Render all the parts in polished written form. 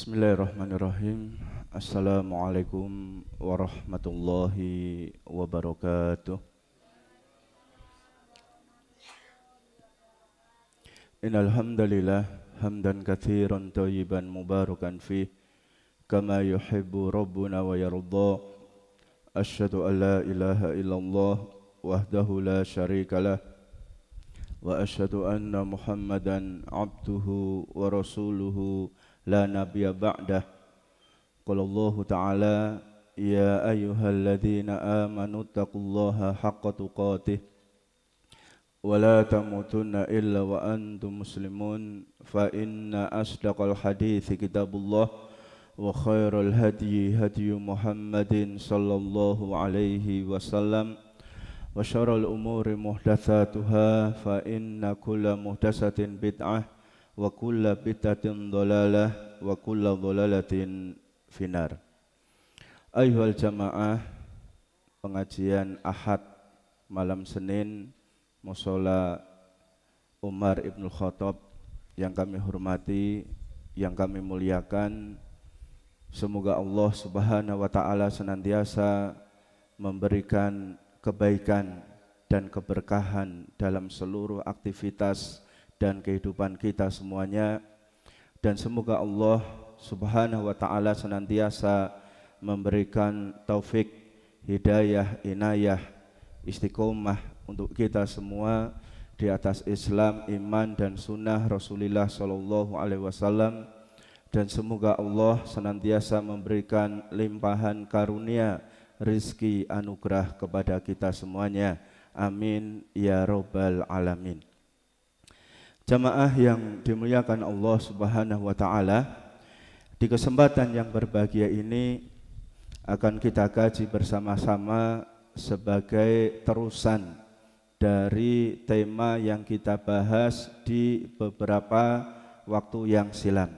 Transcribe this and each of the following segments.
Bismillahirrahmanirrahim. Assalamualaikum warahmatullahi wabarakatuh. Innal hamdalillah hamdan katsiran thayyiban mubarakan fih kama yuhibbu rabbuna wa yarda. Asyhadu an la ilaha illallah wahdahu la syarikalah wa asyhadu anna Muhammadan abduhu wa rasuluhu la nabiyya ba'dah. Qala Allah Ta'ala ya ayyuhalladzina amanu taqullaha haqqa tuqatih wa la tamutunna illa wa antum muslimun fa inna asdaqal hadithi kitabullah wa khairal hadyi hadyu Muhammadin sallallahu alaihi wasallam wa syarrul umuri muhdatsatuha fa inna kulla muhdatsatin bid'ah wa kulla bid'atin dhalalah wa kulla dhalalatin finar. Ayyuhal jamaah, pengajian Ahad malam Senin Mushola Umar Ibn Khattab yang kami hormati, yang kami muliakan. Semoga Allah Subhanahu wa taala senantiasa memberikan kebaikan dan keberkahan dalam seluruh aktivitas dan kehidupan kita semuanya, dan semoga Allah Subhanahu wa taala senantiasa memberikan taufik, hidayah, inayah, istiqomah untuk kita semua di atas Islam, iman dan sunnah Rasulullah sallallahu alaihi wasallam, dan semoga Allah senantiasa memberikan limpahan karunia, rizki, anugerah kepada kita semuanya. Amin ya rabbal alamin. Jamaah yang dimuliakan Allah Subhanahu wa taala, di kesempatan yang berbahagia ini akan kita kaji bersama-sama sebagai terusan dari tema yang kita bahas di beberapa waktu yang silam,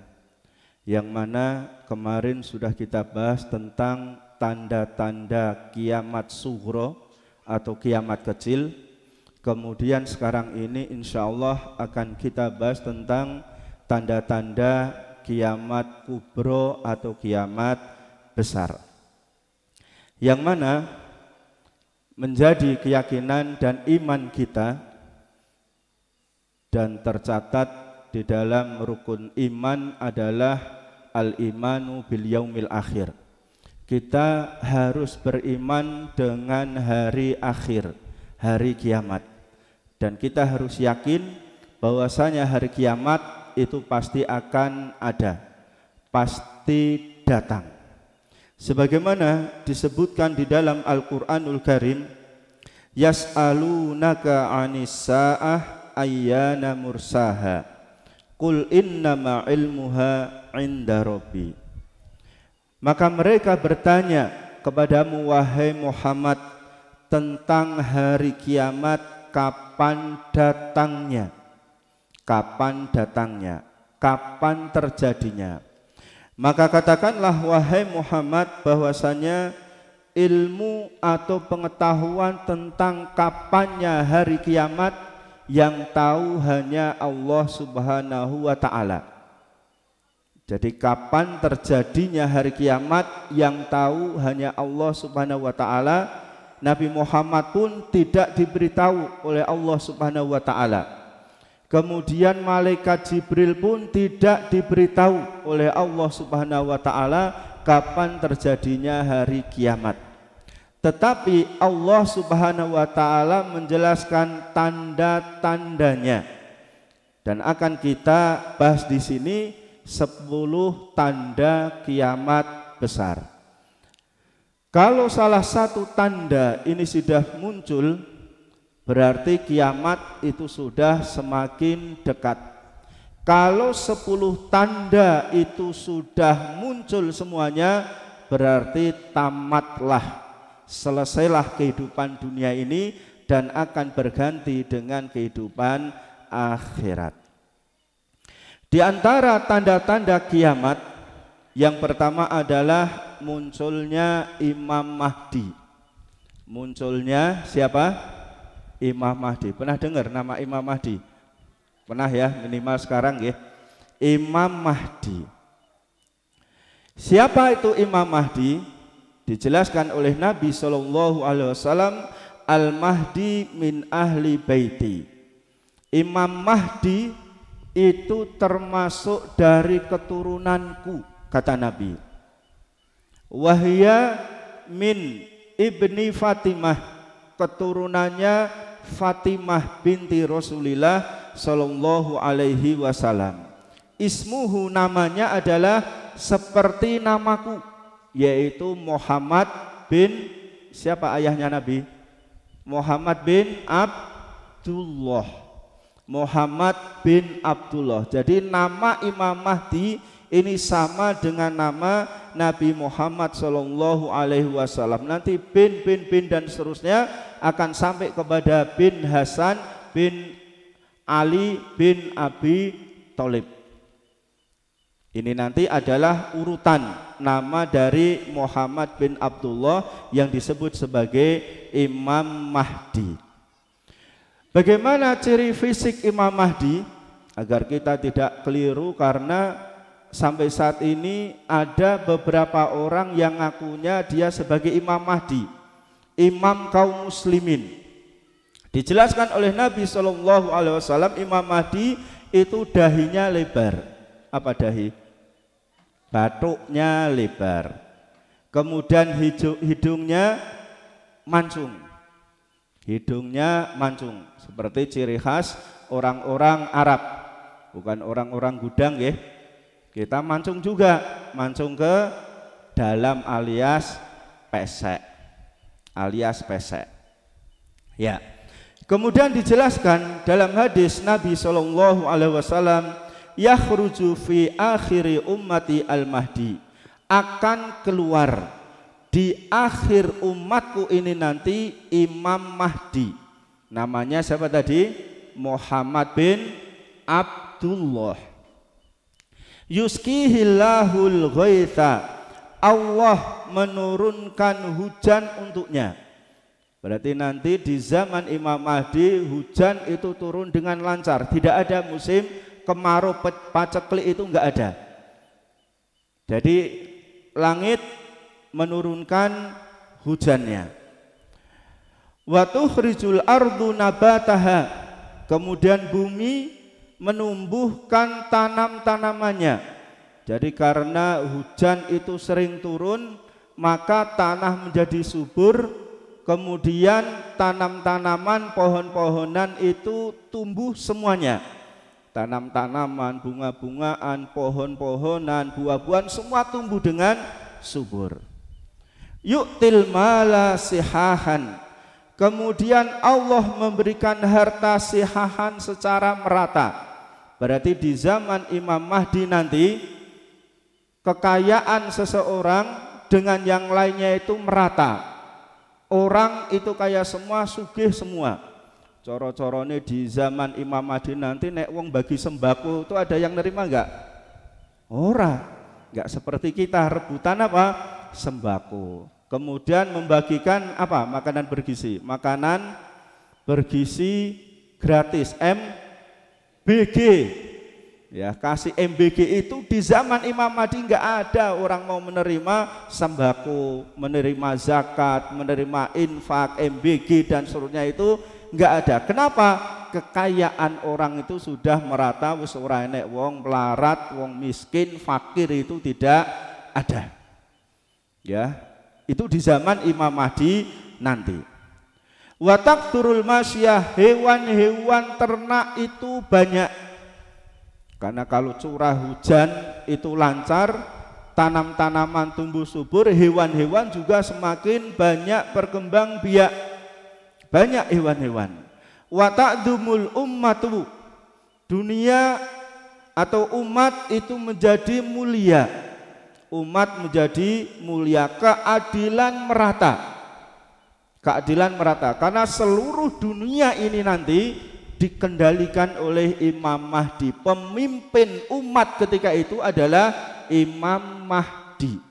yang mana kemarin sudah kita bahas tentang tanda-tanda kiamat sughra atau kiamat kecil. Kemudian sekarang ini insya Allah akan kita bahas tentang tanda-tanda kiamat kubro atau kiamat besar, yang mana menjadi keyakinan dan iman kita dan tercatat di dalam rukun iman adalah al-imanu bil yaumil akhir. Kita harus beriman dengan hari akhir, hari kiamat. Dan kita harus yakin bahwasanya hari kiamat itu pasti akan ada, pasti datang. Sebagaimana disebutkan di dalam Al-Qur'anul Karim, yas'alunaka 'anis sa'ah ayyana mursaha qul innama ilmuha 'inda rabbi. Maka mereka bertanya kepadamu wahai Muhammad tentang hari kiamat, kapan datangnya, kapan datangnya, kapan terjadinya. Maka katakanlah wahai Muhammad bahwasanya ilmu atau pengetahuan tentang kapannya hari kiamat yang tahu hanya Allah Subhanahu wa taala. Jadi kapan terjadinya hari kiamat yang tahu hanya Allah Subhanahu wa taala. Nabi Muhammad pun tidak diberitahu oleh Allah Subhanahu wa taala. Kemudian malaikat Jibril pun tidak diberitahu oleh Allah Subhanahu wa taala kapan terjadinya hari kiamat. Tetapi Allah Subhanahu wa taala menjelaskan tanda-tandanya. Dan akan kita bahas di sini 10 tanda kiamat besar. Kalau salah satu tanda ini sudah muncul, berarti kiamat itu sudah semakin dekat. Kalau 10 tanda itu sudah muncul semuanya, berarti tamatlah, selesailah kehidupan dunia ini dan akan berganti dengan kehidupan akhirat. Di antara tanda-tanda kiamat, yang pertama adalah munculnya Imam Mahdi. Munculnya siapa? Imam Mahdi. Pernah dengar nama Imam Mahdi? Pernah ya, minimal sekarang ya. Imam Mahdi. Siapa itu Imam Mahdi? Dijelaskan oleh Nabi SAW, Al-Mahdi min ahli baiti. Imam Mahdi itu termasuk dari keturunanku, kata Nabi. Wahya min ibni Fatimah, keturunannya Fatimah binti Rasulillah sallallahu alaihi wasallam. Ismuhu, namanya adalah seperti namaku, yaitu Muhammad bin, siapa ayahnya Nabi? Muhammad bin Abdullah. Muhammad bin Abdullah. Jadi nama Imam Mahdi ini sama dengan nama Nabi Muhammad sallallahu alaihi wasallam. Nanti bin dan seterusnya akan sampai kepada bin Hasan bin Ali bin Abi Thalib. Ini nanti adalah urutan nama dari Muhammad bin Abdullah yang disebut sebagai Imam Mahdi. Bagaimana ciri fisik Imam Mahdi? Agar kita tidak keliru, karena sampai saat ini ada beberapa orang yang ngakunya dia sebagai Imam Mahdi, imam kaum muslimin. Dijelaskan oleh Nabi SAW, Imam Mahdi itu dahinya lebar. Apa dahi? Batuknya lebar. Kemudian hidungnya mancung. Hidungnya mancung, seperti ciri khas orang-orang Arab, bukan orang-orang Gudang ya. Kita mancung juga, mancung ke dalam alias pesek, ya. Kemudian dijelaskan dalam hadis Nabi SAW, yakhruju fi akhiri ummati al-mahdi, akan keluar di akhir umatku ini nanti Imam Mahdi. Namanya siapa tadi? Muhammad bin Abdullah. Yuskihillahul ghaitha, Allah menurunkan hujan untuknya. Berarti nanti di zaman Imam Mahdi hujan itu turun dengan lancar, tidak ada musim kemarau paceklik, itu enggak ada. Jadi langit menurunkan hujannya. Wa tukhrijul ardu nabataha, kemudian bumi menumbuhkan tanam-tanamannya. Jadi karena hujan itu sering turun, maka tanah menjadi subur, kemudian tanam-tanaman, pohon-pohonan itu tumbuh semuanya. Tanam-tanaman, bunga-bungaan, pohon-pohonan, buah-buahan semua tumbuh dengan subur. Yu'til mala sihahan, kemudian Allah memberikan harta sihahan secara merata. Berarti di zaman Imam Mahdi nanti kekayaan seseorang dengan yang lainnya itu merata. Orang itu kaya semua, sugih semua. Coro-corone di zaman Imam Mahdi nanti nek wong bagi sembako itu ada yang nerima enggak? Ora, enggak seperti kita rebutan apa? Sembako. Kemudian membagikan apa? Makanan bergizi. Makanan bergizi gratis, MBG. Ya, kasih MBG itu di zaman Imam Mahdi enggak ada orang mau menerima sembako, menerima zakat, menerima infak, MBG dan seterusnya, itu enggak ada. Kenapa? Kekayaan orang itu sudah merata, wis ora enek wong melarat, wong miskin, fakir, itu tidak ada. Ya, itu di zaman Imam Mahdi nanti. Wa takthurul masyah, hewan-hewan ternak itu banyak. Karena kalau curah hujan itu lancar, tanam-tanaman tumbuh subur, hewan-hewan juga semakin banyak berkembang biak. Banyak hewan-hewan. Wa ta'dumul ummatu, dunia atau umat itu menjadi mulia. Umat menjadi mulia, keadilan merata. Keadilan merata karena seluruh dunia ini nanti dikendalikan oleh Imam Mahdi. Pemimpin umat ketika itu adalah Imam Mahdi.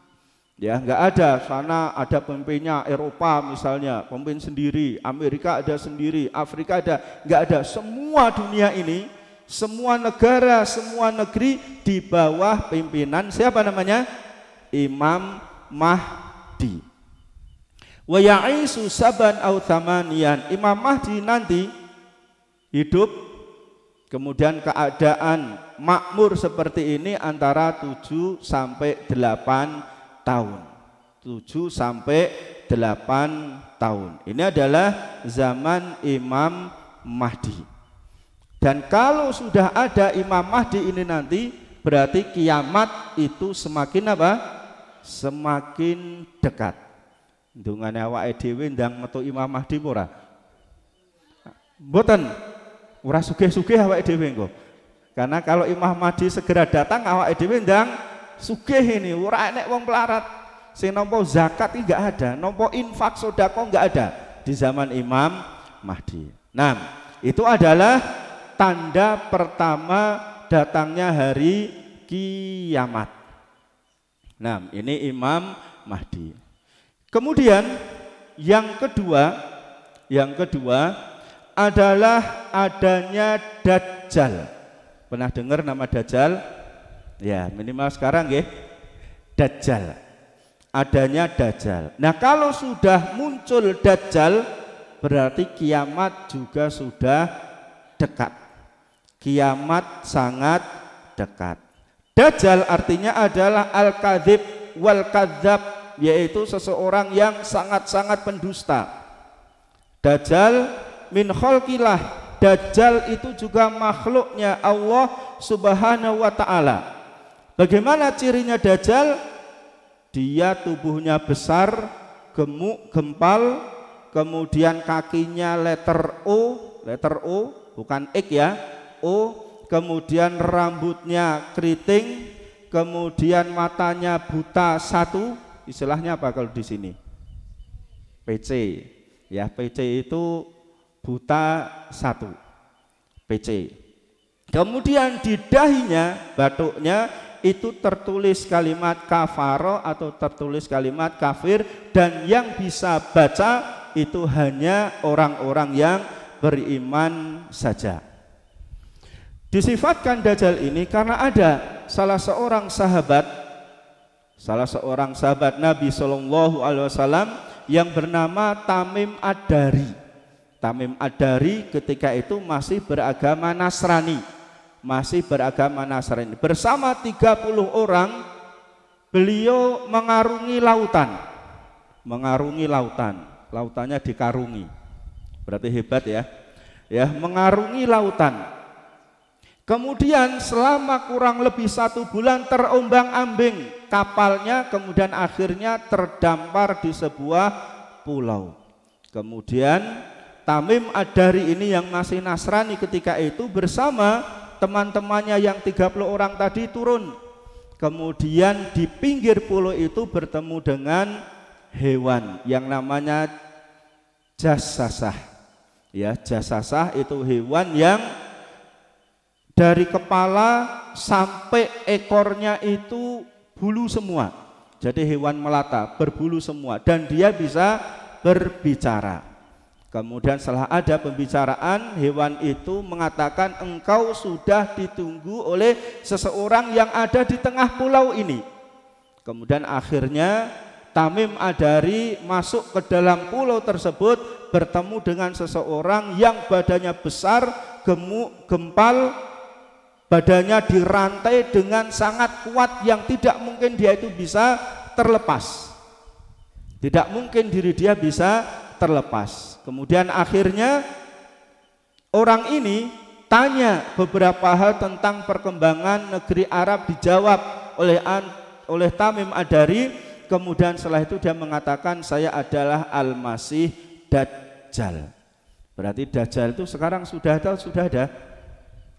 Ya, enggak ada sana ada pemimpinnya, Eropa misalnya, pemimpin sendiri, Amerika ada sendiri, Afrika ada, enggak ada. Semua dunia ini, semua negara, semua negeri di bawah pimpinan siapa namanya? Imam Mahdi. Wa ya'isu saban au thamanian. Imam Mahdi nanti hidup, kemudian keadaan makmur seperti ini antara 7 sampai 8 tahun. 7 sampai 8 tahun. Ini adalah zaman Imam Mahdi. Dan kalau sudah ada Imam Mahdi ini nanti, berarti kiamat itu semakin apa? Semakin dekat. Ndungane awake dhewe ndang metu Imam Mahdi ora? Mboten. Ora sugih-sugih awake dhewe engko. Karena kalau Imam Mahdi segera datang, awake dhewe ndang sugih ini, ora enek wong pelarat. Sing nampa zakat enggak ada, nampa infak sedekah enggak ada di zaman Imam Mahdi. Nah, itu adalah tanda pertama datangnya hari kiamat. Nah, ini Imam Mahdi. Kemudian yang kedua adalah adanya Dajjal. Pernah dengar nama Dajjal? Ya, minimal sekarang nggih. Dajjal. Adanya Dajjal. Nah, kalau sudah muncul Dajjal, berarti kiamat juga sudah dekat. Kiamat sangat dekat. Dajjal artinya adalah al-kadzib wal kadzab, yaitu seseorang yang sangat-sangat pendusta. Dajjal min khalqillah. Dajjal itu juga makhluknya Allah Subhanahu wa ta'ala. Bagaimana cirinya Dajjal? Dia tubuhnya besar, gemuk, gempal, kemudian kakinya letter O, bukan X ya, O, kemudian rambutnya keriting, kemudian matanya buta satu, istilahnya apa kalau di sini? PC, ya PC itu buta satu, PC. Kemudian di dahinya, batuknya itu tertulis kalimat kafaro atau tertulis kalimat kafir, dan yang bisa baca itu hanya orang-orang yang beriman saja. Disifatkan Dajjal ini karena ada salah seorang sahabat Nabi Shallallahu Alaihi Wasallam yang bernama Tamim Ad-Dari. Tamim Ad-Dari ketika itu masih beragama Nasrani. Bersama 30 orang beliau mengarungi lautan. Lautannya dikarungi. Berarti hebat ya. Ya, mengarungi lautan. Kemudian selama kurang lebih 1 bulan terombang-ambing kapalnya, kemudian akhirnya terdampar di sebuah pulau. Kemudian Tamim Ad-Dari ini yang masih Nasrani ketika itu bersama teman-temannya yang 30 orang tadi turun. Kemudian di pinggir pulau itu bertemu dengan hewan yang namanya jassasah. Ya, jassasah itu hewan yang dari kepala sampai ekornya itu bulu semua. Jadi hewan melata, berbulu semua, dan dia bisa berbicara. Kemudian setelah ada pembicaraan, hewan itu mengatakan, engkau sudah ditunggu oleh seseorang yang ada di tengah pulau ini. Kemudian akhirnya Tamim Ad-Dari masuk ke dalam pulau tersebut, bertemu dengan seseorang yang badannya besar, gemuk, gempal, badannya dirantai dengan sangat kuat yang tidak mungkin dia itu bisa terlepas. Tidak mungkin diri dia bisa terlepas. Kemudian akhirnya orang ini tanya beberapa hal tentang perkembangan negeri Arab, dijawab oleh Tamim Ad-Dari. Kemudian setelah itu dia mengatakan, saya adalah Al-Masih Dajjal. Berarti Dajjal itu sekarang sudah ada?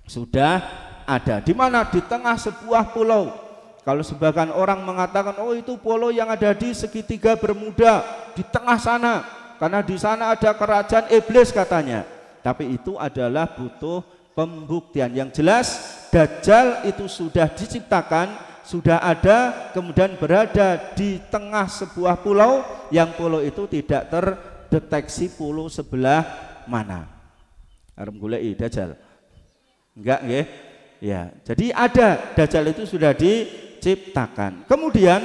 Sudah ada. Di mana? Di tengah sebuah pulau. Kalau sebagian orang mengatakan, oh itu pulau yang ada di segitiga Bermuda, di tengah sana, karena di sana ada kerajaan iblis katanya. Tapi itu adalah butuh pembuktian. Yang jelas Dajjal itu sudah diciptakan, sudah ada, kemudian berada di tengah sebuah pulau, yang pulau itu tidak terdeteksi pulau sebelah mana. Arep goleki Dajjal. Enggak nggih? Ya, jadi ada, Dajjal itu sudah diciptakan. Kemudian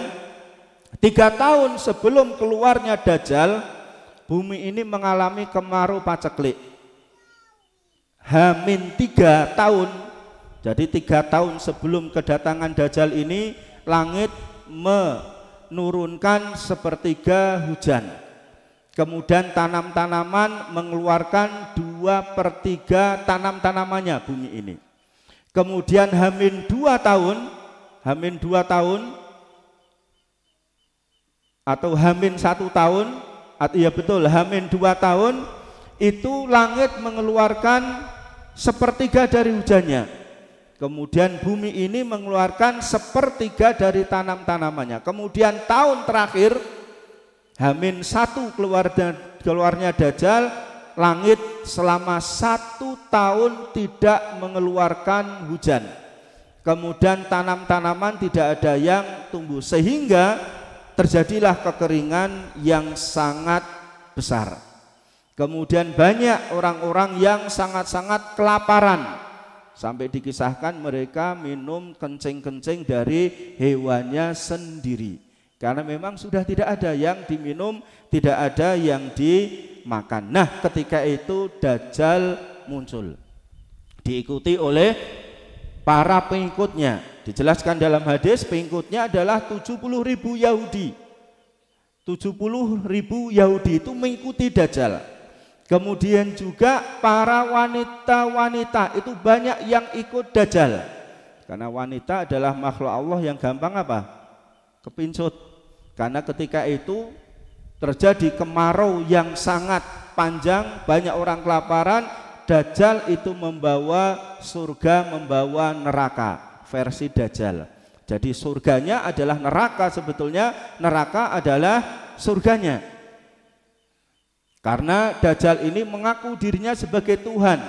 3 tahun sebelum keluarnya Dajjal, bumi ini mengalami kemarau paceklik. H-3 tahun, jadi 3 tahun sebelum kedatangan Dajjal ini, langit menurunkan sepertiga hujan. Kemudian tanam-tanaman mengeluarkan 2/3 tanam-tanamannya bumi ini. Kemudian H-2 tahun atau H-1 tahun, iya betul, H-2 tahun itu langit mengeluarkan sepertiga dari hujannya. Kemudian bumi ini mengeluarkan sepertiga dari tanam-tanamannya. Kemudian tahun terakhir H-1 keluarnya Dajjal, langit selama 1 tahun tidak mengeluarkan hujan. Kemudian tanam-tanaman tidak ada yang tumbuh, sehingga terjadilah kekeringan yang sangat besar. Kemudian banyak orang-orang yang sangat-sangat kelaparan, sampai dikisahkan mereka minum kencing-kencing dari hewannya sendiri, karena memang sudah tidak ada yang diminum, tidak ada yang dimakan. Nah, ketika itu Dajjal muncul, diikuti oleh para pengikutnya. Dijelaskan dalam hadis, pengikutnya adalah 70.000 Yahudi. 70.000 Yahudi itu mengikuti Dajjal. Kemudian juga para wanita-wanita itu banyak yang ikut Dajjal, karena wanita adalah makhluk Allah yang gampang apa? Kepincut. Karena ketika itu terjadi kemarau yang sangat panjang, banyak orang kelaparan. Dajjal itu membawa surga, membawa neraka, versi Dajjal. Jadi surganya adalah neraka, sebetulnya neraka adalah surganya. Karena Dajjal ini mengaku dirinya sebagai Tuhan,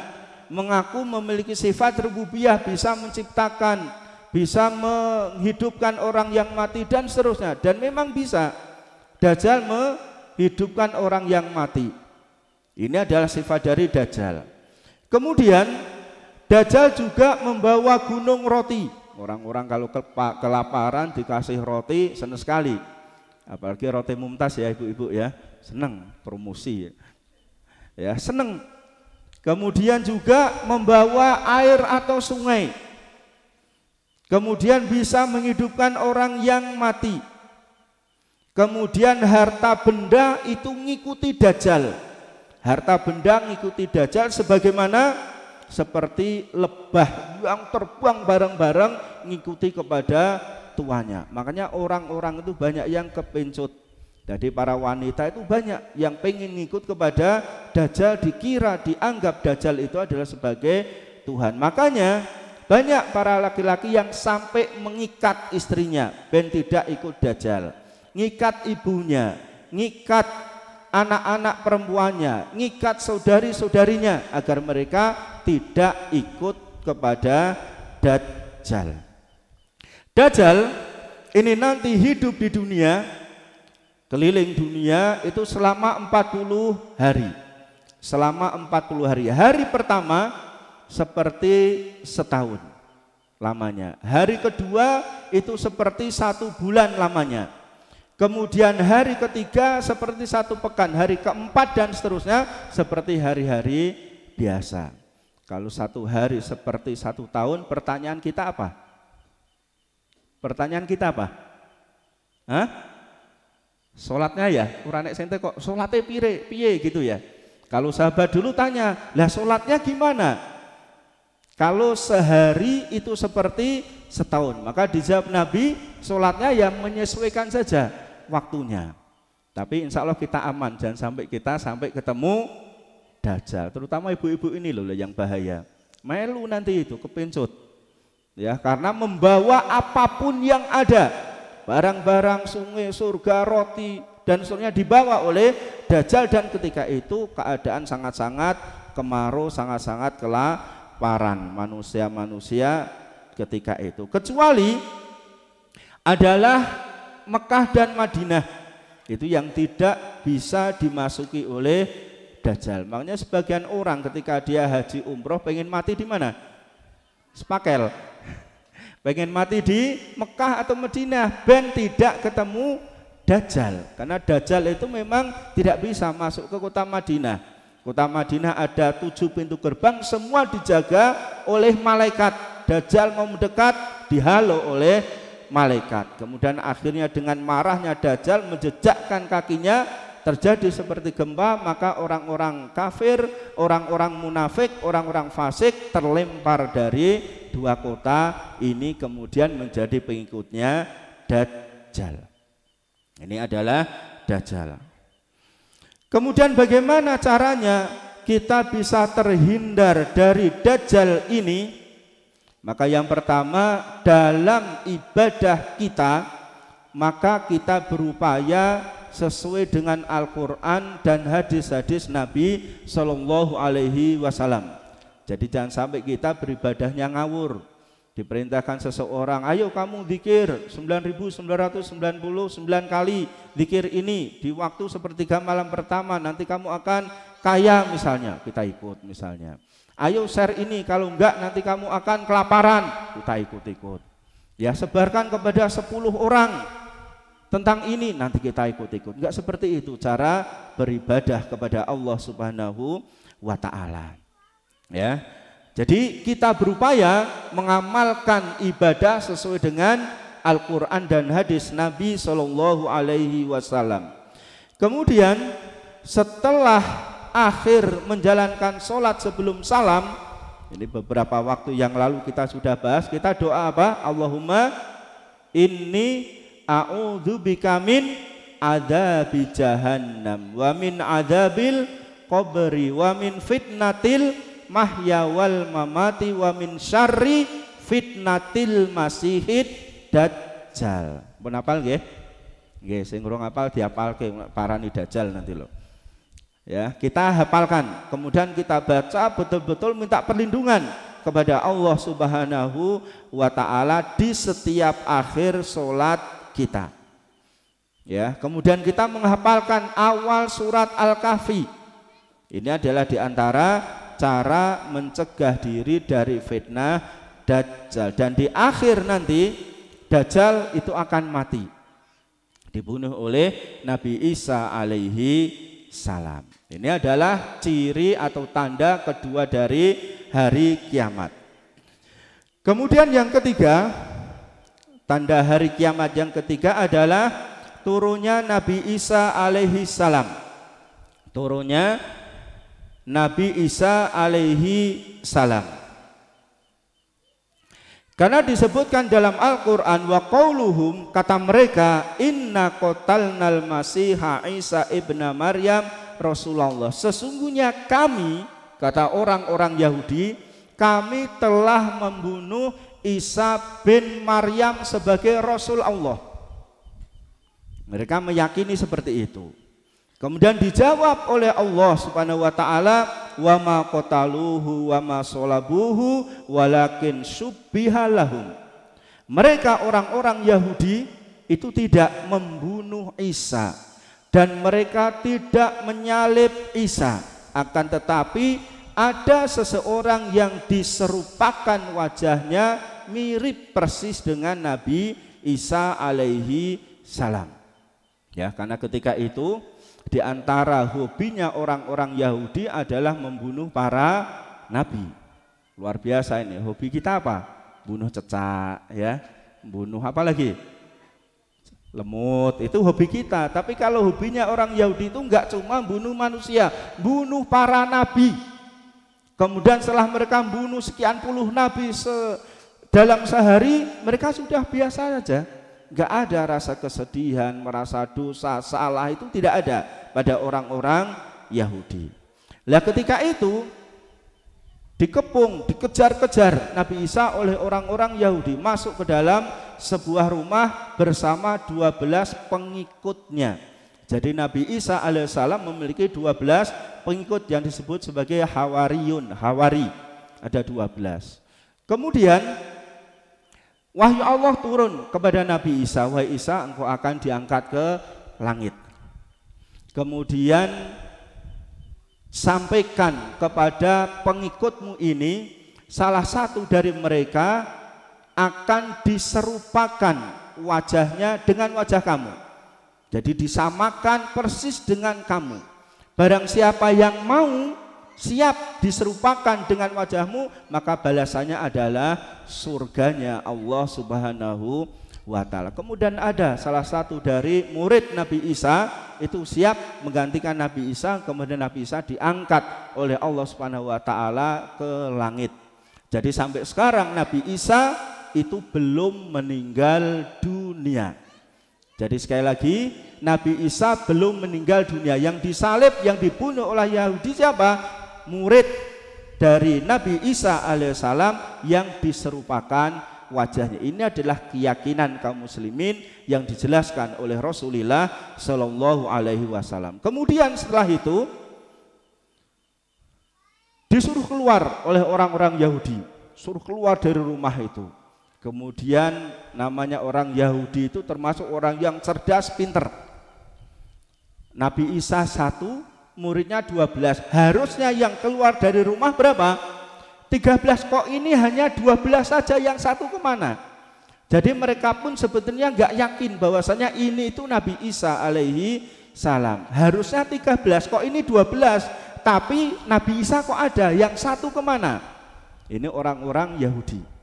mengaku memiliki sifat rububiyah, bisa menciptakan, bisa menghidupkan orang yang mati dan seterusnya. Dan memang bisa Dajjal menghidupkan orang yang mati. Ini adalah sifat dari Dajjal. Kemudian Dajjal juga membawa gunung roti. Orang-orang kalau kelaparan dikasih roti senang sekali. Apalagi roti Mumtaz ya ibu-ibu ya, senang promosi ya, senang. Kemudian juga membawa air atau sungai. Kemudian bisa menghidupkan orang yang mati. Kemudian harta benda itu ngikuti Dajjal. Harta benda ngikuti Dajjal sebagaimana seperti lebah yang terbang bareng-bareng ngikuti kepada tuannya. Makanya orang-orang itu banyak yang kepincut. Jadi para wanita itu banyak yang pengen ngikut kepada Dajjal, dikira, dianggap Dajjal itu adalah sebagai Tuhan. Makanya banyak para laki-laki yang sampai mengikat istrinya ben tidak ikut Dajjal, ngikat ibunya, ngikat anak-anak perempuannya, ngikat saudari-saudarinya agar mereka tidak ikut kepada Dajjal. Dajjal ini nanti hidup di dunia, keliling dunia itu selama 40 hari. Selama 40 hari. Hari pertama seperti setahun lamanya. Hari kedua itu seperti 1 bulan lamanya. Kemudian hari ketiga seperti 1 pekan. Hari keempat dan seterusnya seperti hari-hari biasa. Kalau 1 hari seperti 1 tahun, pertanyaan kita apa? Pertanyaan kita apa? Hah? Sholatnya ya, uranek sente kok sholatnya piye gitu ya. Kalau sahabat dulu tanya, lah sholatnya gimana? Kalau sehari itu seperti setahun, maka dijawab Nabi, sholatnya yang menyesuaikan saja waktunya. Tapi insya Allah kita aman, jangan sampai kita sampai ketemu Dajjal. Terutama ibu-ibu ini loh yang bahaya. Melu nanti itu kepincut. Ya, karena membawa apapun yang ada, barang-barang, sungai, surga, roti dan seterusnya dibawa oleh Dajjal. Dan ketika itu keadaan sangat-sangat kemarau, sangat-sangat kelaparan manusia-manusia ketika itu, kecuali adalah Mekah dan Madinah itu yang tidak bisa dimasuki oleh Dajjal. Makanya sebagian orang ketika dia haji umroh pengen mati di mana? Sepakel. Pengen mati di Mekah atau Madinah ben tidak ketemu Dajjal. Karena Dajjal itu memang tidak bisa masuk ke kota Madinah. Kota Madinah ada 7 pintu gerbang, semua dijaga oleh malaikat. Dajjal mau mendekat dihalau oleh malaikat. Kemudian akhirnya dengan marahnya Dajjal menjejakkan kakinya, terjadi seperti gempa, maka orang-orang kafir, orang-orang munafik, orang-orang fasik terlempar dari 2 kota ini, kemudian menjadi pengikutnya Dajjal. Ini adalah Dajjal. Kemudian bagaimana caranya kita bisa terhindar dari Dajjal ini? Maka yang pertama, dalam ibadah kita, maka kita berupaya sesuai dengan Al-Quran dan hadis-hadis Nabi Shallallahu Alaihi Wasallam. Jadi jangan sampai kita beribadahnya ngawur. Diperintahkan seseorang, ayo kamu zikir 9.999 kali zikir ini di waktu sepertiga malam pertama, nanti kamu akan kaya misalnya, kita ikut misalnya. Ayo share ini, kalau enggak nanti kamu akan kelaparan, kita ikut-ikut. Ya, sebarkan kepada 10 orang tentang ini, nanti kita ikut-ikut. Enggak seperti itu cara beribadah kepada Allah Subhanahu wa Ta'ala. Ya. Jadi kita berupaya mengamalkan ibadah sesuai dengan Al-Quran dan hadis Nabi Shallallahu Alaihi Wasallam. Kemudian setelah akhir menjalankan sholat sebelum salam, ini beberapa waktu yang lalu kita sudah bahas, kita doa apa? Allahumma inni a'udzubika min adzabi jahannam wa min adzabil qabri wa min fitnatil mahya wal mamati wa min syarri fitnatil masihid dajjal. Pun apal nggih? Nggih, sing urung apal diapalke parani dajjal nanti loh. Ya, kita hafalkan, kemudian kita baca betul-betul minta perlindungan kepada Allah Subhanahu wa Ta'ala di setiap akhir sholat kita. Ya, kemudian kita menghafalkan awal surat Al-Kahfi. Ini adalah diantara cara mencegah diri dari fitnah Dajjal. Dan di akhir nanti Dajjal itu akan mati, dibunuh oleh Nabi Isa alaihi salam. Ini adalah ciri atau tanda kedua dari hari kiamat. Kemudian yang ketiga, tanda hari kiamat yang ketiga adalah turunnya Nabi Isa alaihi salam. Turunnya Nabi Isa alaihi salam. Karena disebutkan dalam Al-Quran, wa qauluhum, kata mereka, inna qatalnal masiha Isa ibna Maryam Rasulullah. Sesungguhnya kami, kata orang-orang Yahudi, kami telah membunuh Isa bin Maryam sebagai Rasul Allah. Mereka meyakini seperti itu. Kemudian dijawab oleh Allah Subhanahu wa Ta'ala, wa ma qataluhu wa ma salabuhu walakin syubbiha lahum. Mereka orang-orang Yahudi itu tidak membunuh Isa dan mereka tidak menyalib Isa, akan tetapi ada seseorang yang diserupakan wajahnya mirip persis dengan Nabi Isa alaihi salam. Ya, karena ketika itu di antara hobinya orang-orang Yahudi adalah membunuh para nabi. Luar biasa ini. Hobi kita apa? Bunuh cecak, ya. Bunuh apa lagi? Lemut. Itu hobi kita. Tapi kalau hobinya orang Yahudi itu enggak cuma bunuh manusia, bunuh para nabi. Kemudian setelah mereka bunuh sekian puluh nabi dalam sehari, mereka sudah biasa saja. Enggak ada rasa kesedihan, merasa dosa, salah, itu tidak ada pada orang-orang Yahudi. Nah, ketika itu dikepung, dikejar-kejar Nabi Isa oleh orang-orang Yahudi, masuk ke dalam sebuah rumah bersama 12 pengikutnya. Jadi Nabi Isa alaihissalam memiliki 12 pengikut yang disebut sebagai Hawariyun, Hawari. Ada 12. Kemudian wahyu Allah turun kepada Nabi Isa, wahai Isa, engkau akan diangkat ke langit. Kemudian sampaikan kepada pengikutmu ini, salah satu dari mereka akan diserupakan wajahnya dengan wajah kamu. Jadi disamakan persis dengan kamu. Barang siapa yang mau siap diserupakan dengan wajahmu, maka balasannya adalah surganya Allah Subhanahu wa ta'ala. Kemudian ada salah satu dari murid Nabi Isa itu siap menggantikan Nabi Isa, kemudian Nabi Isa diangkat oleh Allah Subhanahu wa ta'ala ke langit. Jadi sampai sekarang Nabi Isa itu belum meninggal dunia. Jadi sekali lagi, Nabi Isa belum meninggal dunia. Yang disalib, yang dibunuh oleh Yahudi siapa? Murid dari Nabi Isa alaihissalam yang diserupakan wajahnya. Ini adalah keyakinan kaum muslimin yang dijelaskan oleh Rasulullah Shallallahu Alaihi Wasallam. Kemudian setelah itu disuruh keluar oleh orang-orang Yahudi, suruh keluar dari rumah itu. Kemudian namanya orang Yahudi itu termasuk orang yang cerdas, pinter. Nabi Isa 1, muridnya 12. Harusnya yang keluar dari rumah berapa? 13, kok ini hanya 12 saja, yang satu kemana? Jadi mereka pun sebetulnya nggak yakin bahwasanya ini itu Nabi Isa alaihi salam. Harusnya 13, kok ini 12, tapi Nabi Isa kok ada, yang satu kemana? Ini orang-orang Yahudi.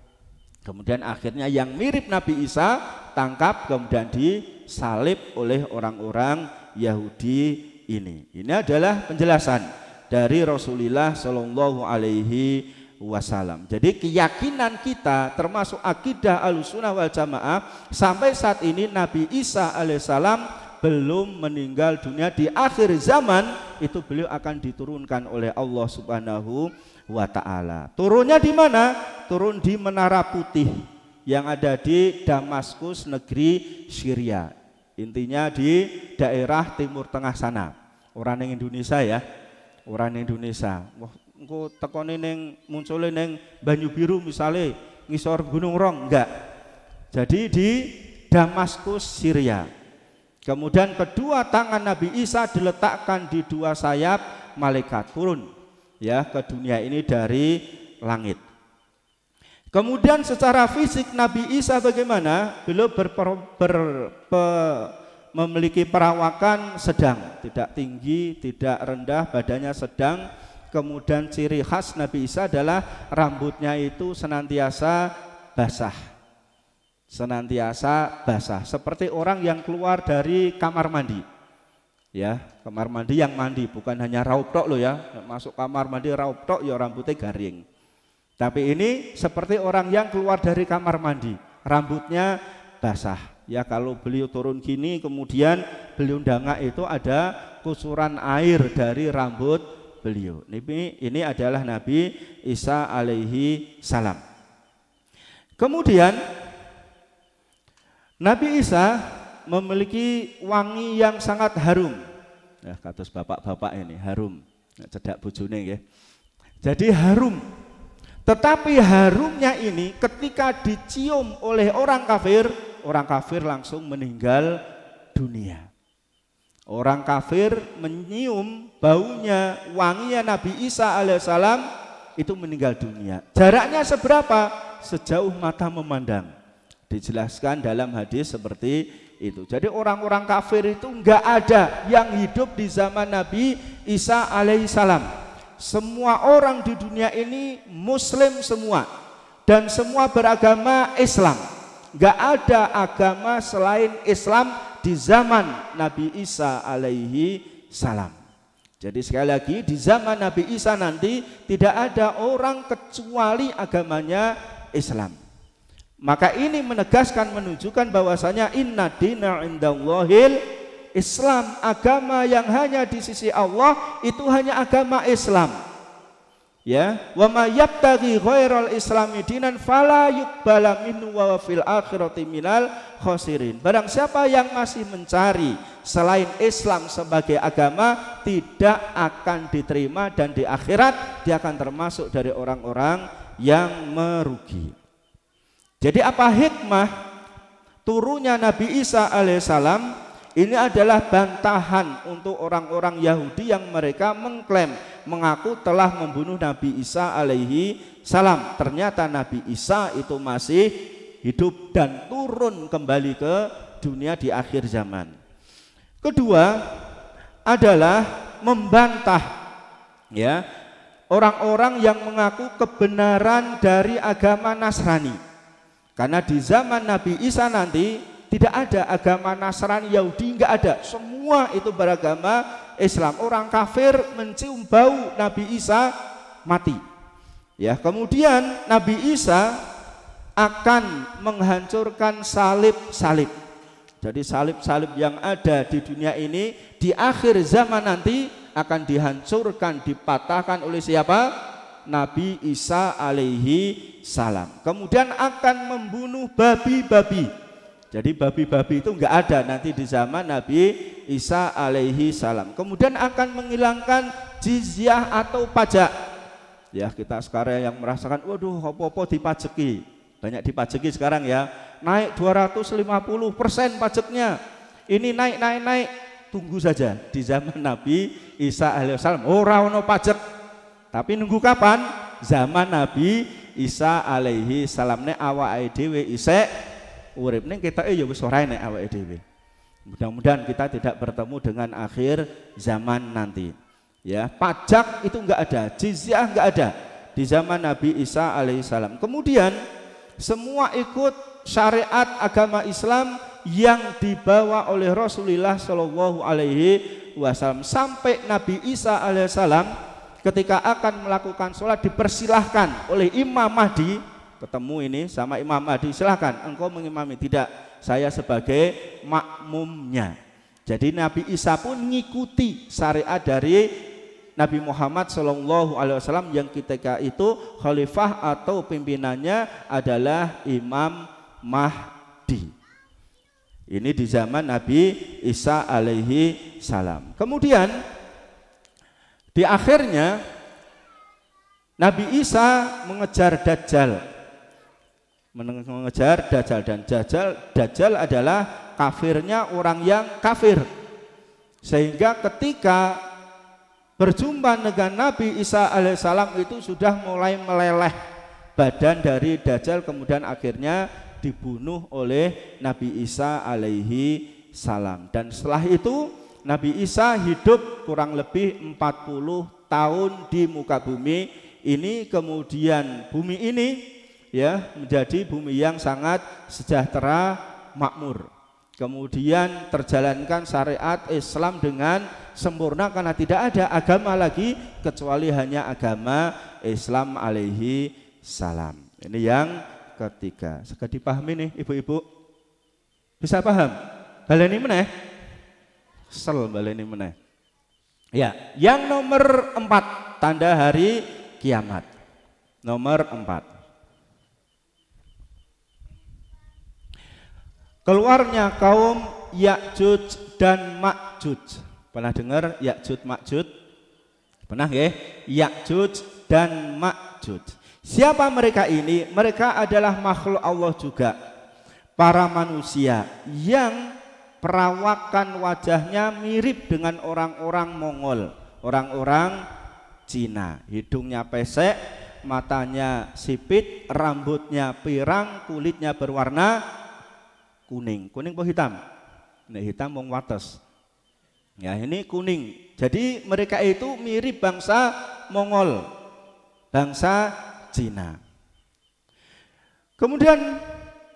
Kemudian akhirnya yang mirip Nabi Isa tangkap, kemudian disalib oleh orang-orang Yahudi ini. Ini adalah penjelasan dari Rasulullah Shallallahu Alaihi Wasallam. Jadi keyakinan kita termasuk akidah Ahlussunnah wal Jamaah sampai saat ini Nabi Isa alaihissalam belum meninggal dunia. Di akhir zaman itu beliau akan diturunkan oleh Allah Subhanahu wa ta'ala. Turunnya di mana? Turun di Menara Putih yang ada di Damaskus, negeri Syria. Intinya di daerah Timur Tengah sana. Orang yang Indonesia ya, orang Indonesia. Wah, engko tekone ning muncule ning Banyu Biru misalnya ngisor Gunung Rong, enggak. Jadi di Damaskus, Syria. Kemudian kedua tangan Nabi Isa diletakkan di dua sayap malaikat, turun ya ke dunia ini dari langit. Kemudian secara fisik Nabi Isa bagaimana? Beliau memiliki perawakan sedang, tidak tinggi, tidak rendah, badannya sedang. Kemudian ciri khas Nabi Isa adalah rambutnya itu senantiasa basah. Senantiasa basah, seperti orang yang keluar dari kamar mandi. Ya, kamar mandi yang mandi, bukan hanya raup tok loh ya. Masuk kamar mandi raup tok ya rambutnya garing. Tapi ini seperti orang yang keluar dari kamar mandi, rambutnya basah. Ya, kalau beliau turun gini kemudian beliau dangak itu ada kucuran air dari rambut beliau. Ini adalah Nabi Isa alaihi salam. Kemudian Nabi Isa memiliki wangi yang sangat harum. Ya, kados bapak-bapak ini harum. Cedak bojone nggih. Jadi harum. Tetapi harumnya ini ketika dicium oleh orang kafir langsung meninggal dunia. Orang kafir menyium baunya, wanginya Nabi Isa alaihissalam itu meninggal dunia. Jaraknya seberapa? Sejauh mata memandang. Dijelaskan dalam hadis seperti itu. Jadi orang-orang kafir itu enggak ada yang hidup di zaman Nabi Isa alaihissalam. Semua orang di dunia ini muslim semua dan semua beragama Islam. Enggak ada agama selain Islam di zaman Nabi Isa alaihi salam. Jadi sekali lagi di zaman Nabi Isa nanti tidak ada orang kecuali agamanya Islam. Maka ini menegaskan, menunjukkan bahwasanya inna dina indallahil Islam, agama yang hanya di sisi Allah itu hanya agama Islam. Ya, wa may yabtaghi ghairal islami dinan fala yuqbala minhu wa fil akhirati minal khosirin. Barang siapa yang masih mencari selain Islam sebagai agama, tidak akan diterima dan di akhirat dia akan termasuk dari orang-orang yang merugi. Jadi apa hikmah turunnya Nabi Isa alaihissalam? Ini adalah bantahan untuk orang-orang Yahudi yang mereka mengklaim, mengaku telah membunuh Nabi Isa alaihi salam. Ternyata Nabi Isa itu masih hidup dan turun kembali ke dunia di akhir zaman. Kedua adalah membantah ya orang-orang yang mengaku kebenaran dari agama Nasrani. Karena di zaman Nabi Isa nanti tidak ada agama Nasrani, Yahudi, enggak ada. Semua itu beragama Islam. Orang kafir mencium bau Nabi Isa mati. Ya, kemudian Nabi Isa akan menghancurkan salib-salib. Jadi salib-salib yang ada di dunia ini di akhir zaman nanti akan dihancurkan, dipatahkan oleh siapa? Nabi Isa alaihi salam. Kemudian akan membunuh babi-babi. Jadi babi-babi itu enggak ada nanti di zaman Nabi Isa alaihi salam. Kemudian akan menghilangkan jizyah atau pajak. Ya, kita sekarang yang merasakan waduh apa-apa dipajeki. Banyak dipajeki sekarang ya. Naik 250% pajaknya. Ini naik. Tunggu saja di zaman Nabi Isa alaihi salam ora ono pajak. Tapi nunggu kapan? Zaman Nabi Isa alaihi salam nek awake dhewe isih urip ning ketoke ya wis ora nek awake dhewe. Mudah-mudahan kita tidak bertemu dengan akhir zaman nanti. Ya, pajak itu enggak ada, jizyah enggak ada di zaman Nabi Isa alaihi salam. Kemudian semua ikut syariat agama Islam yang dibawa oleh Rasulullah Shallallahu alaihi wasallam sampai Nabi Isa alaihi salam ketika akan melakukan sholat dipersilahkan oleh Imam Mahdi, ketemu ini sama Imam Mahdi, silahkan engkau mengimami. Tidak, saya sebagai makmumnya. Jadi Nabi Isa pun mengikuti syariat dari Nabi Muhammad SAW yang ketika itu khalifah atau pimpinannya adalah Imam Mahdi. Ini di zaman Nabi Isa alaihi salam. Kemudian di akhirnya Nabi Isa mengejar Dajjal. Mengejar Dajjal, dan Dajjal adalah kafirnya orang yang kafir. Sehingga ketika berjumpa dengan Nabi Isa alaihissalam itu sudah mulai meleleh badan dari Dajjal, kemudian akhirnya dibunuh oleh Nabi Isa alaihi salam. Dan setelah itu Nabi Isa hidup kurang lebih 40 tahun di muka bumi ini. Kemudian bumi ini ya menjadi bumi yang sangat sejahtera, makmur. Kemudian terjalankan syariat Islam dengan sempurna karena tidak ada agama lagi kecuali hanya agama Islam alaihi salam. Ini yang ketiga. Segera dipahami nih ibu-ibu? Bisa paham? Baleni meneh? Baleni meneh. Ya, yang nomor 4 tanda hari kiamat. Nomor 4. Keluarnya kaum Ya'juj dan Ma'juj. Pernah dengar Ya'juj Ma'juj? Pernah ya? Ya'juj dan Ma'juj. Siapa mereka ini? Mereka adalah makhluk Allah juga. Para manusia yang perawakan wajahnya mirip dengan orang-orang Mongol, orang-orang Cina. Hidungnya pesek, matanya sipit, rambutnya pirang, kulitnya berwarna kuning. Kuning apa hitam? Nah, hitam wong wates. Ya, ini kuning. Jadi mereka itu mirip bangsa Mongol, bangsa Cina. Kemudian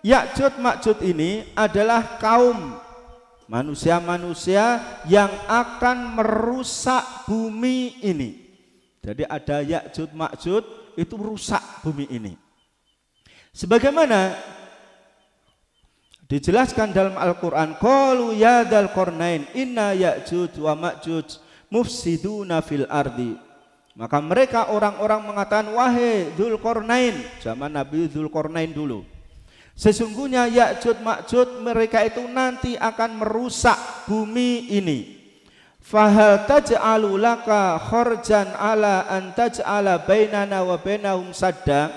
Ya'juj Ma'juj ini adalah kaum manusia-manusia yang akan merusak bumi ini. Jadi ada Ya'juj Ma'juj itu rusak bumi ini. Sebagaimana dijelaskan dalam Al-Quran, qalu ya dzal qarnain inna Ya'juj wa Ma'juj mufsiduna fil ardi. Maka mereka orang-orang mengatakan, wahai Dzulqarnain, zaman Nabi Dzulqarnain dulu, sesungguhnya Ya'juj Ma'juj mereka itu nanti akan merusak bumi ini. Fahal taj'alu laka kharjan ala an taj'ala bainana wa bainahum sadda.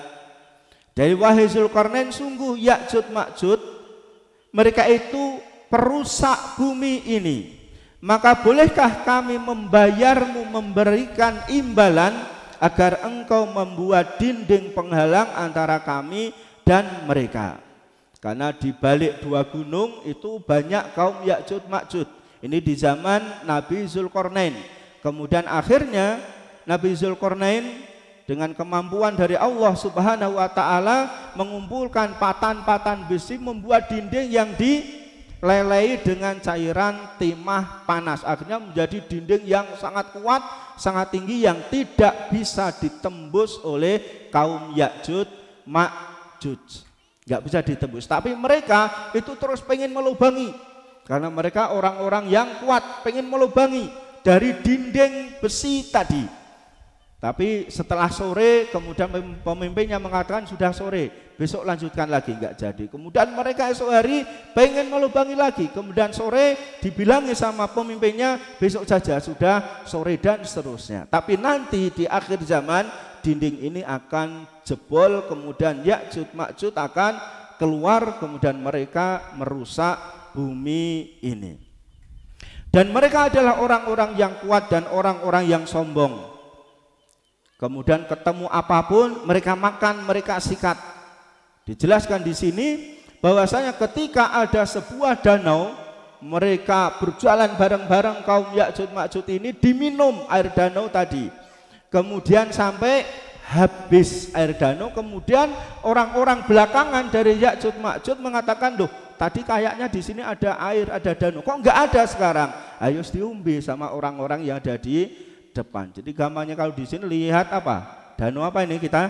Dari wahai Dzulqarnain, sungguh Ya'juj Ma'juj mereka itu perusak bumi ini. Maka bolehkah kami membayarmu, memberikan imbalan agar engkau membuat dinding penghalang antara kami dan mereka. Karena di balik dua gunung itu banyak kaum Ya'juj Ma'juj. Ini di zaman Nabi Zulkarnain. Kemudian akhirnya Nabi Zulkarnain dengan kemampuan dari Allah Subhanahu wa taala mengumpulkan patan-patan besi, membuat dinding yang dilelei dengan cairan timah panas. Akhirnya menjadi dinding yang sangat kuat, sangat tinggi, yang tidak bisa ditembus oleh kaum Ya'juj Ma'juj. Nggak bisa ditembus. Tapi mereka itu terus pengen melubangi, karena mereka orang-orang yang kuat, pengen melubangi dari dinding besi tadi. Tapi setelah sore, kemudian pemimpinnya mengatakan sudah sore, besok lanjutkan lagi, nggak jadi. Kemudian mereka esok hari pengen melubangi lagi, kemudian sore dibilangi sama pemimpinnya besok saja, sudah sore, dan seterusnya. Tapi nanti di akhir zaman dinding ini akan jebol, kemudian Ya'juj Ma'juj akan keluar, kemudian mereka merusak bumi ini. Dan mereka adalah orang-orang yang kuat dan orang-orang yang sombong. Kemudian ketemu apapun mereka makan, mereka sikat. Dijelaskan di sini bahwasanya ketika ada sebuah danau, mereka berjalan bareng-bareng kaum Ya'juj Ma'juj ini, diminum air danau tadi. Kemudian sampai habis air danau, kemudian orang-orang belakangan dari Ya'juj Ma'juj mengatakan, "Loh, tadi kayaknya di sini ada air, ada danau. Kok enggak ada sekarang?" Ayo diumbi sama orang-orang yang ada di depan. Jadi gambarnya kalau di sini lihat apa? Danau apa ini kita?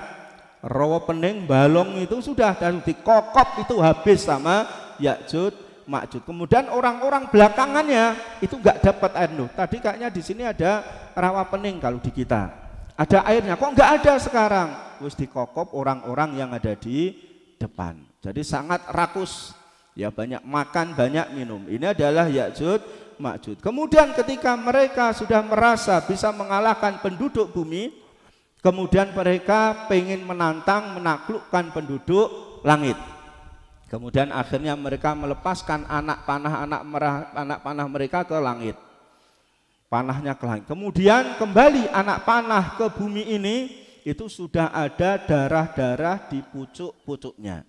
Rawa pening, balong itu sudah dan dikokop, itu habis sama Ya'juj Ma'juj. Kemudian orang-orang belakangannya itu enggak dapat air. Loh, tadi kayaknya di sini ada rawa pening kalau di kita. Ada airnya, kok enggak ada sekarang? Terus dikokop orang-orang yang ada di depan. Jadi sangat rakus. Ya, banyak makan, banyak minum. Ini adalah Ya'juj Ma'juj. Kemudian ketika mereka sudah merasa bisa mengalahkan penduduk bumi, kemudian mereka pengen menantang, menaklukkan penduduk langit. Kemudian akhirnya mereka melepaskan anak panah mereka ke langit. Panahnya ke langit. Kemudian kembali anak panah ke bumi ini, itu sudah ada darah-darah di pucuk-pucuknya.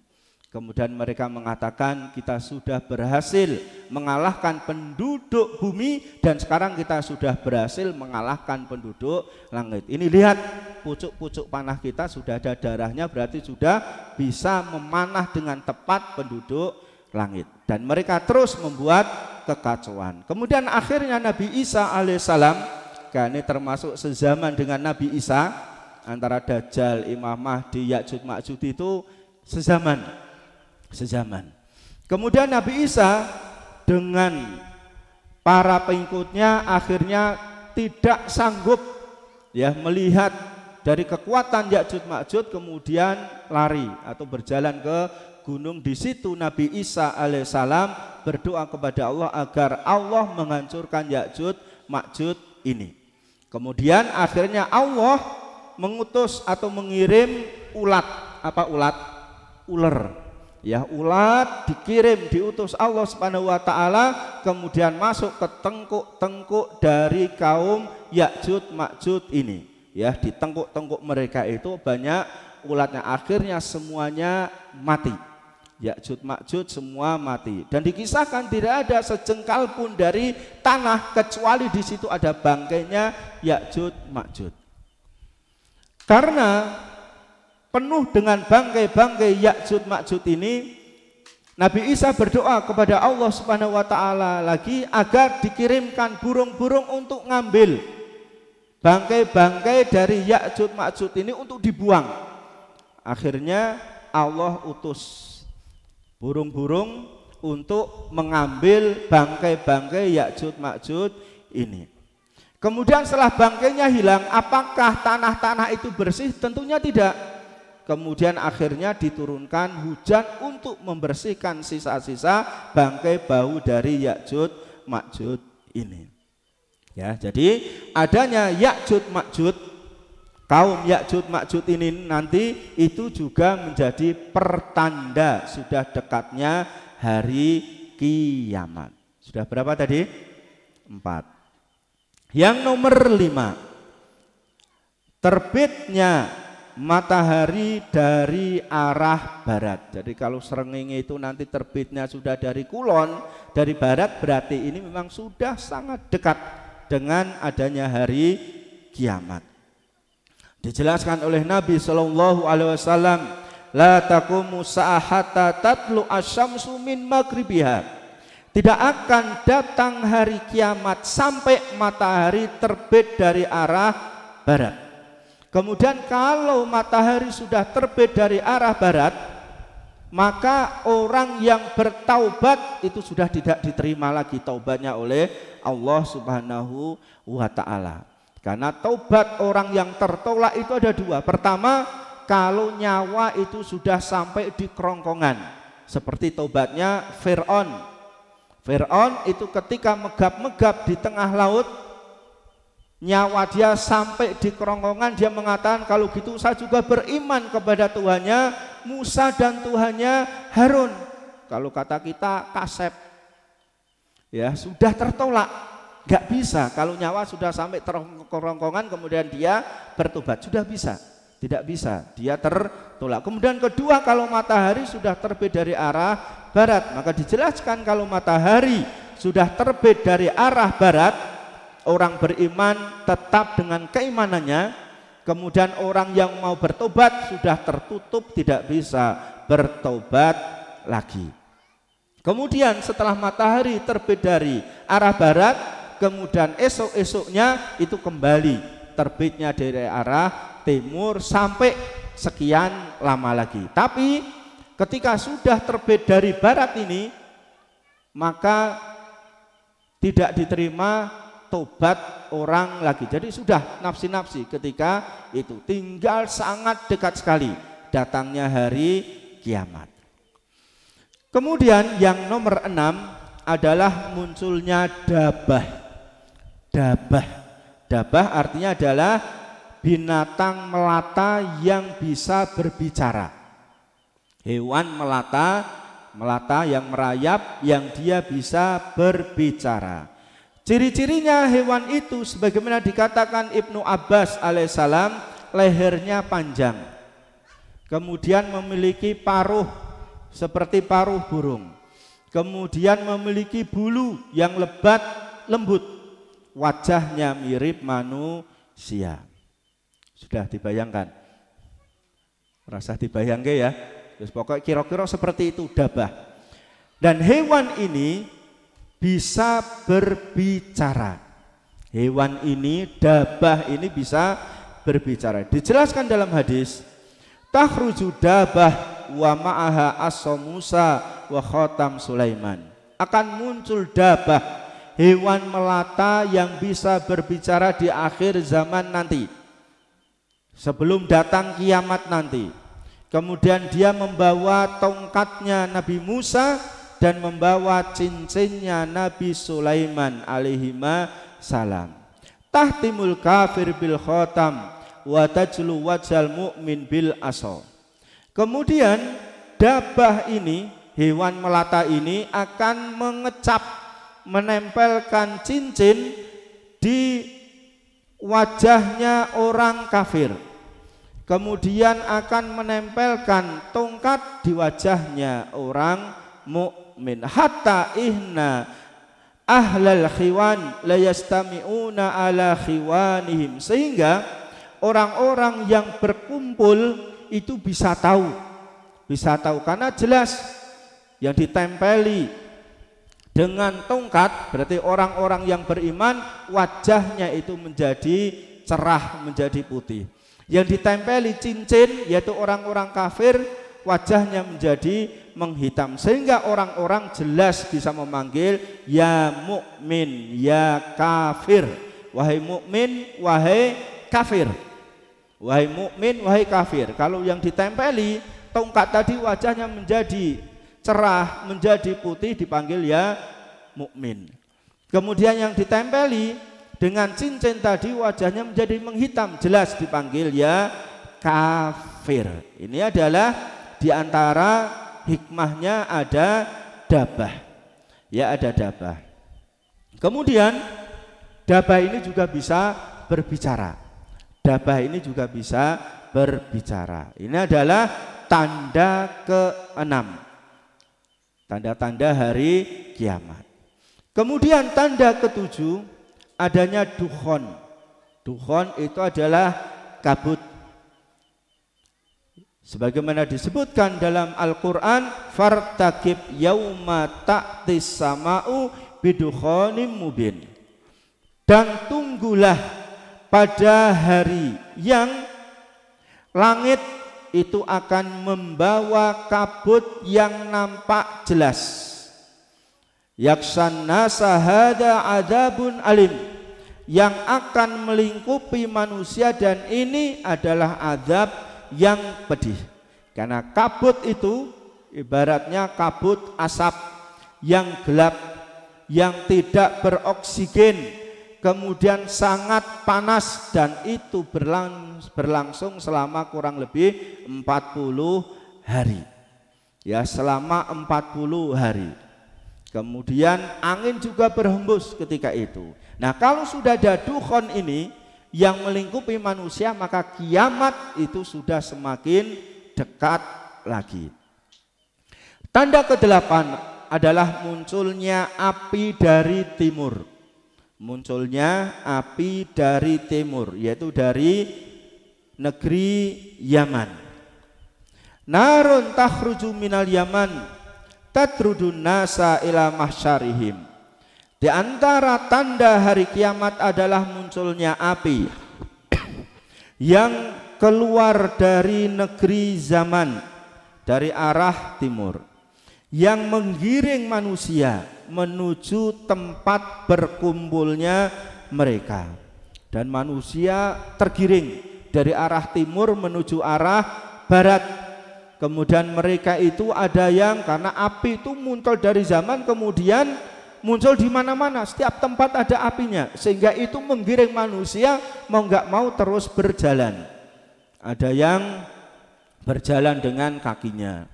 Kemudian mereka mengatakan, kita sudah berhasil mengalahkan penduduk bumi dan sekarang kita sudah berhasil mengalahkan penduduk langit. Ini lihat, pucuk-pucuk panah kita sudah ada darahnya, berarti sudah bisa memanah dengan tepat penduduk langit. Dan mereka terus membuat kekacauan. Kemudian akhirnya Nabi Isa alaihissalam, kan ini termasuk sezaman dengan Nabi Isa, antara Dajjal, Imam Mahdi, Ya'juj Ma'juj itu sezaman. Kemudian Nabi Isa dengan para pengikutnya akhirnya tidak sanggup ya melihat dari kekuatan Ya'juj Ma'juj, kemudian lari atau berjalan ke gunung. Di situ Nabi Isa alaihissalam berdoa kepada Allah agar Allah menghancurkan Ya'juj Ma'juj ini. Kemudian akhirnya Allah mengutus atau mengirim ulat. Apa ulat? Ular. Ya, ulat diutus Allah Subhanahu wa taala, kemudian masuk ke tengkuk-tengkuk dari kaum Ya'juj Ma'juj ini. Ya, di tengkuk-tengkuk mereka itu banyak ulatnya. Akhirnya semuanya mati. Ya'juj Ma'juj semua mati. Dan dikisahkan tidak ada sejengkal pun dari tanah kecuali di situ ada bangkainya Ya'juj Ma'juj. Karena penuh dengan bangkai-bangkai Ya'juj Ma'juj ini, Nabi Isa berdoa kepada Allah Subhanahu wa taala lagi agar dikirimkan burung-burung untuk ngambil bangkai-bangkai dari Ya'juj Ma'juj ini untuk dibuang. Akhirnya Allah utus burung-burung untuk mengambil bangkai-bangkai Ya'juj Ma'juj ini. Kemudian setelah bangkainya hilang, apakah tanah-tanah itu bersih? Tentunya tidak. Kemudian akhirnya diturunkan hujan untuk membersihkan sisa-sisa bangkai bau dari Ya'juj Ma'juj ini. Ya, jadi adanya Ya'juj Ma'juj, kaum Ya'juj Ma'juj ini nanti itu juga menjadi pertanda sudah dekatnya hari kiamat. Sudah berapa tadi? 4. Yang nomor 5, terbitnya matahari dari arah barat. Jadi kalau srengenge itu nanti terbitnya sudah dari kulon, dari barat, berarti ini memang sudah sangat dekat dengan adanya hari kiamat. Dijelaskan oleh Nabi Shallallahu Alaihi Wasallam, la taqumu sa'ahata tatlu asyamsu min maghribiha. Tidak akan datang hari kiamat sampai matahari terbit dari arah barat. Kemudian kalau matahari sudah terbit dari arah barat, maka orang yang bertaubat itu sudah tidak diterima lagi taubatnya oleh Allah Subhanahu wa Ta'ala. Karena taubat orang yang tertolak itu ada dua. Pertama, kalau nyawa itu sudah sampai di kerongkongan, seperti taubatnya Fir'aun. Fir'aun itu ketika megap-megap di tengah laut, nyawa dia sampai di kerongkongan, dia mengatakan, kalau gitu saya juga beriman kepada Tuhannya Musa dan Tuhannya Harun. Kalau kata kita kasep, ya sudah tertolak. Gak bisa kalau nyawa sudah sampai kerongkongan kemudian dia bertobat, sudah bisa. Tidak bisa, dia tertolak. Kemudian kedua, kalau matahari sudah terbit dari arah barat, maka dijelaskan kalau matahari sudah terbit dari arah barat, orang beriman tetap dengan keimanannya. Kemudian orang yang mau bertobat sudah tertutup, tidak bisa bertobat lagi. Kemudian setelah matahari terbit dari arah barat, kemudian esok-esoknya itu kembali terbitnya dari arah timur sampai sekian lama lagi. Tapi ketika sudah terbit dari barat ini, maka tidak diterima tobat orang lagi. Jadi sudah nafsi-nafsi ketika itu, tinggal sangat dekat sekali datangnya hari kiamat. Kemudian yang nomor 6 adalah munculnya dabah. Dabah artinya adalah binatang melata yang bisa berbicara. Hewan melata yang merayap, yang dia bisa berbicara. Ciri-cirinya hewan itu sebagaimana dikatakan Ibnu Abbas alaihissalam, lehernya panjang, kemudian memiliki paruh seperti paruh burung, kemudian memiliki bulu yang lebat lembut, wajahnya mirip manusia. Sudah dibayangkan? Rasa dibayangkan ya? Terus pokoknya kira-kira seperti itu dabah. Dan hewan ini bisa berbicara. Hewan ini, dabah ini bisa berbicara. Dijelaskan dalam hadis, takhruju dabah wa ma'aha as-sa Musa wa khatam Sulaiman. Akan muncul dabah, hewan melata yang bisa berbicara di akhir zaman nanti, sebelum datang kiamat nanti. Kemudian dia membawa tongkatnya Nabi Musa dan membawa cincinnya Nabi Sulaiman alaihima salam. Tahtimul kafir bil khatam wa tajlu wajal mu'min bil asa. Kemudian dabah ini, hewan melata ini akan mengecap, menempelkan cincin di wajahnya orang kafir. Kemudian akan menempelkan tongkat di wajahnya orang mukmin. Hatta ihna ahlal khiwan la yastami'una ala khiwanihim, sehingga orang-orang yang berkumpul itu bisa tahu karena jelas yang ditempeli dengan tongkat, berarti orang-orang yang beriman wajahnya itu menjadi cerah, menjadi putih. Yang ditempeli cincin yaitu orang-orang kafir, wajahnya menjadi menghitam, sehingga orang-orang jelas bisa memanggil ya mukmin, ya kafir, wahai mukmin, wahai kafir, wahai mukmin, wahai kafir. Kalau yang ditempeli tongkat tadi wajahnya menjadi cerah, menjadi putih, dipanggil ya mukmin. Kemudian yang ditempeli dengan cincin tadi wajahnya menjadi menghitam, jelas dipanggil ya kafir. Ini adalah diantara hikmahnya ada dabah. Ya, ada dabah. Kemudian dabah ini juga bisa berbicara. Dabah ini juga bisa berbicara. Ini adalah tanda ke-6, tanda-tanda hari kiamat. Kemudian tanda ke-7 adanya dukhon. Dukhon itu adalah kabut. Sebagaimana disebutkan dalam Al-Quran, fartakib yauma ta'tis sama'u bidukhonim mubin. Dan tunggulah pada hari yang langit itu akan membawa kabut yang nampak jelas. Yaksan nasa hada adzabun alim, yang akan melingkupi manusia, dan ini adalah azab yang pedih. Karena kabut itu ibaratnya kabut asap yang gelap, yang tidak beroksigen, kemudian sangat panas, dan itu berlangsung selama kurang lebih 40 hari. Ya, selama 40 hari. Kemudian angin juga berhembus ketika itu. Nah, kalau sudah ada dukhon ini yang melingkupi manusia, maka kiamat itu sudah semakin dekat lagi. Tanda ke-8 adalah munculnya api dari timur. Munculnya api dari timur, yaitu dari negeri Yaman. Narun takhruju minal Yaman tatrudun nasa ila mahsyarihim. Di antara tanda hari kiamat adalah munculnya api yang keluar dari negeri Zaman, dari arah timur, yang menggiring manusia menuju tempat berkumpulnya mereka. Dan manusia tergiring dari arah timur menuju arah barat. Kemudian mereka itu ada yang, karena api itu muncul dari Zaman, kemudian muncul di mana-mana, setiap tempat ada apinya, sehingga itu menggiring manusia mau nggak mau terus berjalan. Ada yang berjalan dengan kakinya,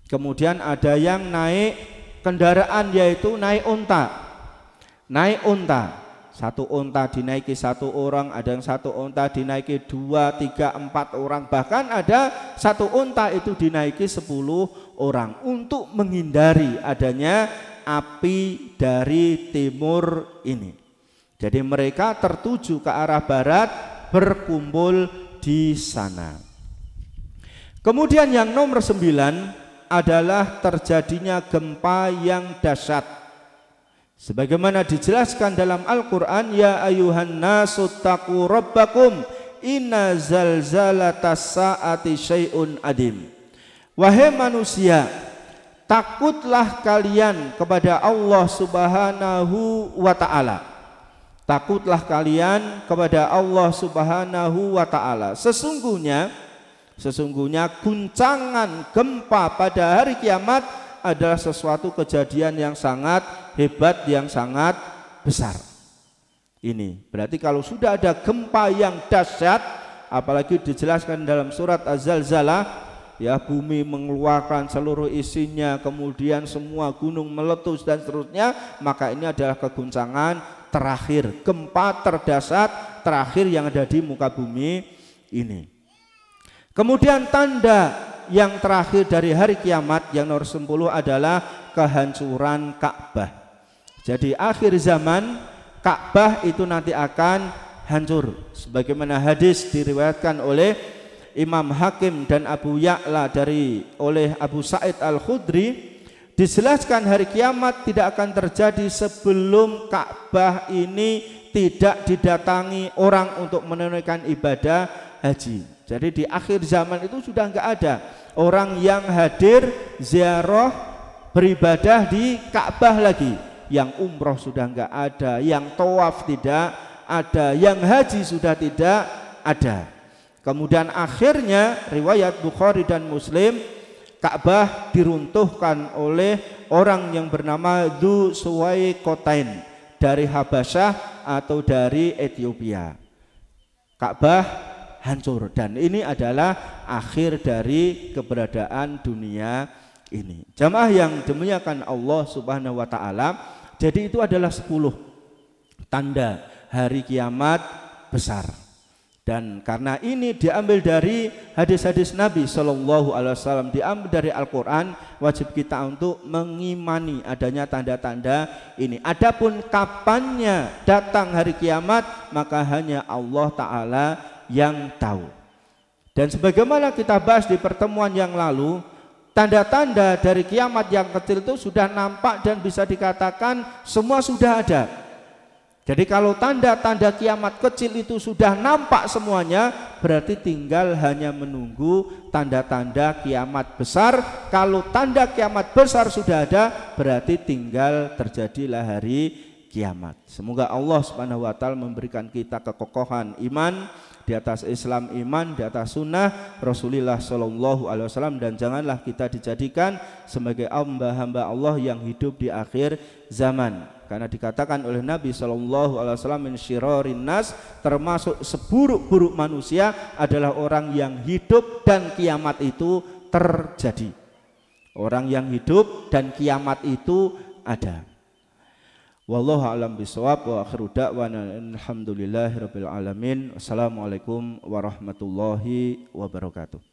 kemudian ada yang naik kendaraan, yaitu naik unta. Naik unta, satu unta dinaiki satu orang, ada yang satu unta dinaiki 2, 3, 4 orang, bahkan ada satu unta itu dinaiki 10 orang, untuk menghindari adanya api dari timur ini. Jadi mereka tertuju ke arah barat, berkumpul di sana. Kemudian yang nomor 9 adalah terjadinya gempa yang dahsyat. Sebagaimana dijelaskan dalam Al-Quran, ya ayuhan nasu taqu rabbakum inna zalzalatas saati syai'un adim. Wahai manusia, takutlah kalian kepada Allah Subhanahu wa ta'ala. Takutlah kalian kepada Allah Subhanahu wa ta'ala. Sesungguhnya guncangan gempa pada hari kiamat adalah sesuatu kejadian yang sangat hebat, yang sangat besar. Ini berarti kalau sudah ada gempa yang dahsyat, apalagi dijelaskan dalam surat Az-Zalzalah, ya, bumi mengeluarkan seluruh isinya, kemudian semua gunung meletus dan seterusnya, maka ini adalah keguncangan terakhir, gempa terdahsyat terakhir yang ada di muka bumi ini. Kemudian tanda yang terakhir dari hari kiamat yang nomor 10 adalah kehancuran Ka'bah. Jadi akhir zaman Ka'bah itu nanti akan hancur, sebagaimana hadis diriwayatkan oleh Imam Hakim dan Abu Ya'la oleh Abu Sa'id Al-Khudri, dijelaskan hari kiamat tidak akan terjadi sebelum Ka'bah ini tidak didatangi orang untuk menunaikan ibadah haji. Jadi di akhir zaman itu sudah enggak ada orang yang hadir ziarah beribadah di Ka'bah lagi. Yang umroh sudah enggak ada, yang tawaf tidak ada, yang haji sudah tidak ada. Kemudian akhirnya riwayat Bukhari dan Muslim, Ka'bah diruntuhkan oleh orang yang bernama Dzu Suwaikotain dari Habasyah atau dari Ethiopia. Ka'bah hancur, dan ini adalah akhir dari keberadaan dunia ini. Jamaah yang dimuliakan Allah Subhanahu wa ta'ala, jadi itu adalah 10 tanda hari kiamat besar. Dan karena ini diambil dari hadis-hadis Nabi Shallallahu Alaihi Wasallam, diambil dari Al-Quran, wajib kita untuk mengimani adanya tanda-tanda ini. Adapun kapannya datang hari kiamat, maka hanya Allah Ta'ala yang tahu. Dan sebagaimana kita bahas di pertemuan yang lalu, tanda-tanda dari kiamat yang kecil itu sudah nampak dan bisa dikatakan semua sudah ada. Jadi kalau tanda-tanda kiamat kecil itu sudah nampak semuanya, berarti tinggal hanya menunggu tanda-tanda kiamat besar. Kalau tanda kiamat besar sudah ada, berarti tinggal terjadilah hari kiamat. Semoga Allah Subhanahu wa taala memberikan kita kekokohan iman di atas Islam, iman di atas sunnah Rasulullah Shallallahu Alaihi Wasallam, dan janganlah kita dijadikan sebagai hamba-hamba Allah yang hidup di akhir zaman. Karena dikatakan oleh Nabi Shallallahu Alaihi Wasallam, min syirarin nas, termasuk seburuk-buruk manusia adalah orang yang hidup dan kiamat itu terjadi. Orang yang hidup dan kiamat itu ada. Wallahu a'lam bishawab, wa akhiru da'wana alhamdulillahirabbil alamin. Wassalamualaikum warahmatullahi wabarakatuh.